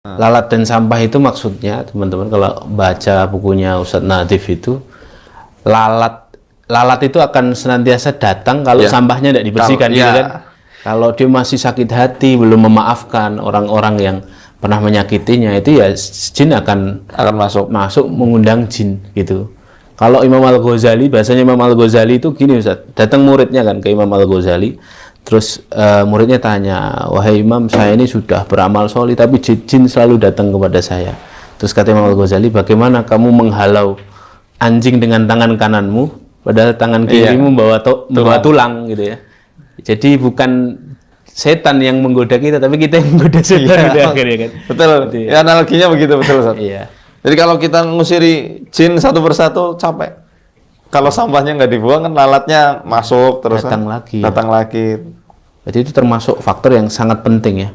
Lalat dan sampah itu maksudnya, teman-teman, kalau baca bukunya Ustadz Nadif itu, lalat itu akan senantiasa datang kalau sampahnya tidak dibersihkan, gitu kan? Kalau dia masih sakit hati, belum memaafkan orang-orang yang pernah menyakitinya, itu ya jin akan masuk mengundang jin, gitu. Kalau Imam Al-Ghazali, bahasanya Imam Al-Ghazali itu gini, Ustadz, datang muridnya kan ke Imam Al-Ghazali. Terus muridnya tanya, wahai Imam, saya ini sudah beramal solih, tapi jin selalu datang kepada saya. Terus kata Imam Al-Ghazali, bagaimana kamu menghalau anjing dengan tangan kananmu, padahal tangan kirimu membawa tulang, gitu ya. Jadi bukan setan yang menggoda kita, tapi kita yang menggoda setan, gitu akhirnya kan. Betul, ya, analoginya begitu, betul, Ustaz. Iya. Jadi kalau kita ngusiri jin satu persatu, capek. Kalau sampahnya nggak dibuang kan lalatnya masuk terus datang lagi. Jadi itu termasuk faktor yang sangat penting ya.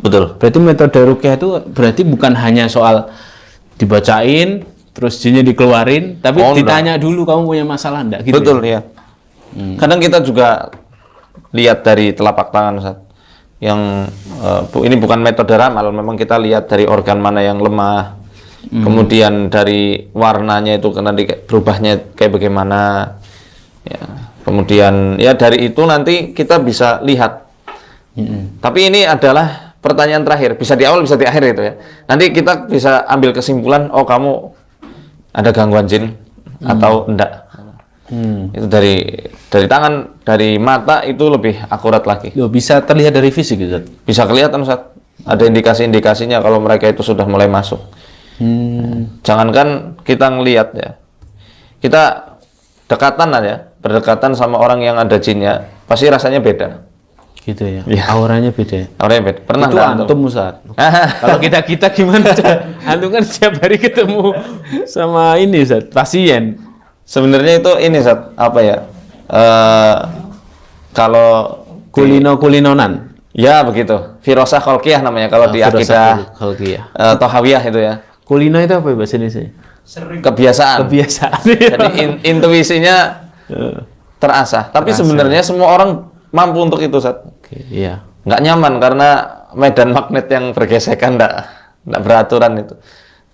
Betul. Berarti metode ruqyah itu berarti bukan hanya soal dibacain terus jinnya dikeluarin, tapi ditanya dulu kamu punya masalah enggak gitu. Betul ya. Kadang kita juga lihat dari telapak tangan, Ustaz. Yang ini bukan metode ramal, memang kita lihat dari organ mana yang lemah. Kemudian dari warnanya itu nanti berubahnya kayak bagaimana ya. Kemudian ya dari itu nanti kita bisa lihat. Tapi ini adalah pertanyaan terakhir, bisa di awal bisa di akhir itu ya. Nanti kita bisa ambil kesimpulan, oh kamu ada gangguan jin atau enggak. Itu dari tangan, dari mata itu lebih akurat lagi. Loh, bisa terlihat dari fisik gitu. Bisa kelihatan, Ustaz. Ada indikasi-indikasinya kalau mereka itu sudah mulai masuk. Jangankan kita ngelihat ya, kita dekatan aja, berdekatan sama orang yang ada jinnya, pasti rasanya beda. Gitu ya. Auranya beda. Auranya beda. Pernah itu antum, Ustaz. Kalau kita gimana? Antum kan setiap hari ketemu sama ini, Ustaz, pasien. Sebenarnya itu ini, Ustaz, apa ya? Kalau kulinonan. Ya begitu. Firasah khalqiyah namanya kalau di akidah Thahawiyah itu ya. Kulino itu apa ya bahasa Indonesia? Kebiasaan. Jadi intuisinya terasah. Tapi sebenarnya semua orang mampu untuk itu, Ustaz. Iya. Nggak nyaman karena medan magnet yang bergesekan nggak beraturan itu.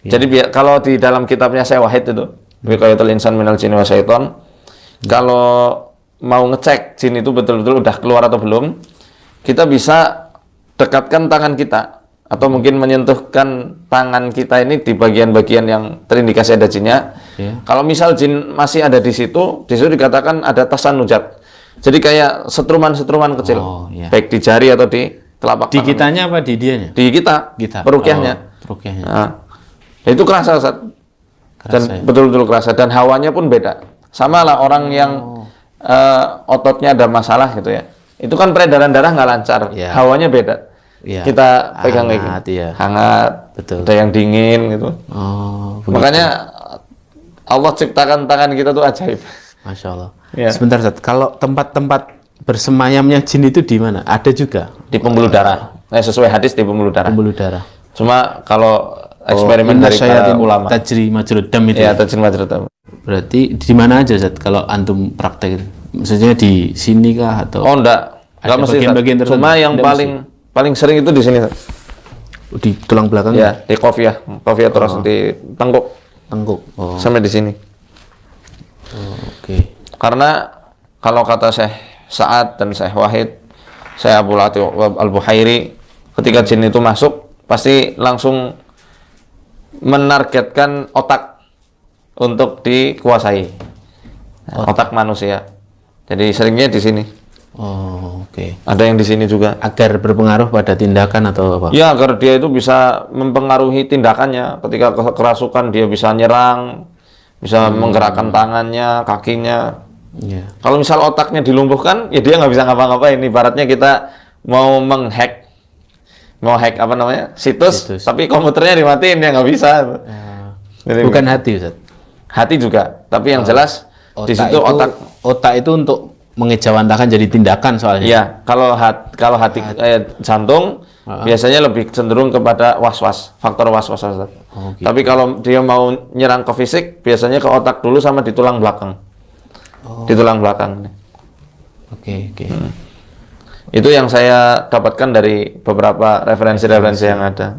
Jadi kalau di dalam kitabnya Syekh Wahid itu, Wiqayatul Insan Minal Jinni Wasyaiton, kalau mau ngecek jin itu betul-betul udah keluar atau belum, kita bisa dekatkan tangan kita atau mungkin menyentuhkan tangan kita ini di bagian-bagian yang terindikasi ada jinnya. Kalau misal jin masih ada di situ dikatakan ada tasanujat. Jadi kayak setruman-setruman kecil, baik di jari atau di telapak tangan. Di kitanya apa di dianya? Di kita. Peruqyahnya. Nah, itu kerasa, Ustaz. Dan betul-betul kerasa, dan hawanya pun beda. Sama lah orang yang ototnya ada masalah gitu ya. Itu kan peredaran darah nggak lancar, hawanya beda. Kita pegang hangat, hangat, betul. Ada yang dingin gitu. Makanya Allah ciptakan tangan kita tuh ajaib. Masya Allah. Sebentar, Ustaz. Kalau tempat-tempat bersemayamnya jin itu di mana? Ada juga di pembuluh darah. Sesuai hadis di pembuluh darah. Pembuluh darah. Cuma kalau eksperimen dari para ulama. Tajri majrud dam itu. Ya, tajri majrud dam. Berarti di mana aja, Ustaz, kalau antum praktek? Maksudnya di sini kah atau? Oh, enggak mesti. Bagian cuma yang paling sering itu di sini, Ustaz. Di tulang belakang. Ya, di kofiah terus di tengkuk. Sampai di sini. Oke. Karena kalau kata Syekh Sa'ad dan Syekh Wahid, Syekh Abu Latif Al-Buhairi, ketika jin itu masuk pasti langsung menargetkan otak untuk dikuasai. Otak manusia. Jadi seringnya di sini. Ada yang di sini juga. Agar berpengaruh pada tindakan atau apa? Ya, agar dia itu bisa mempengaruhi tindakannya. Ketika kerasukan dia bisa nyerang, bisa menggerakkan tangannya, kakinya. Kalau misal otaknya dilumpuhkan, ya dia nggak bisa ngapa-ngapain. Ibaratnya kita mau menghack apa namanya, situs. Tapi komputernya dimatiin, ya nggak bisa. Jadi, bukan hati, Ustaz. Hati juga, tapi yang jelas di situ otak itu untuk mengejawantakan jadi tindakan soalnya. Iya, kalau hati jantung biasanya lebih cenderung kepada faktor was-was. Gitu. Tapi kalau dia mau nyerang ke fisik, biasanya ke otak dulu sama di tulang belakang. Di tulang belakang. Itu yang saya dapatkan dari beberapa referensi yang ada.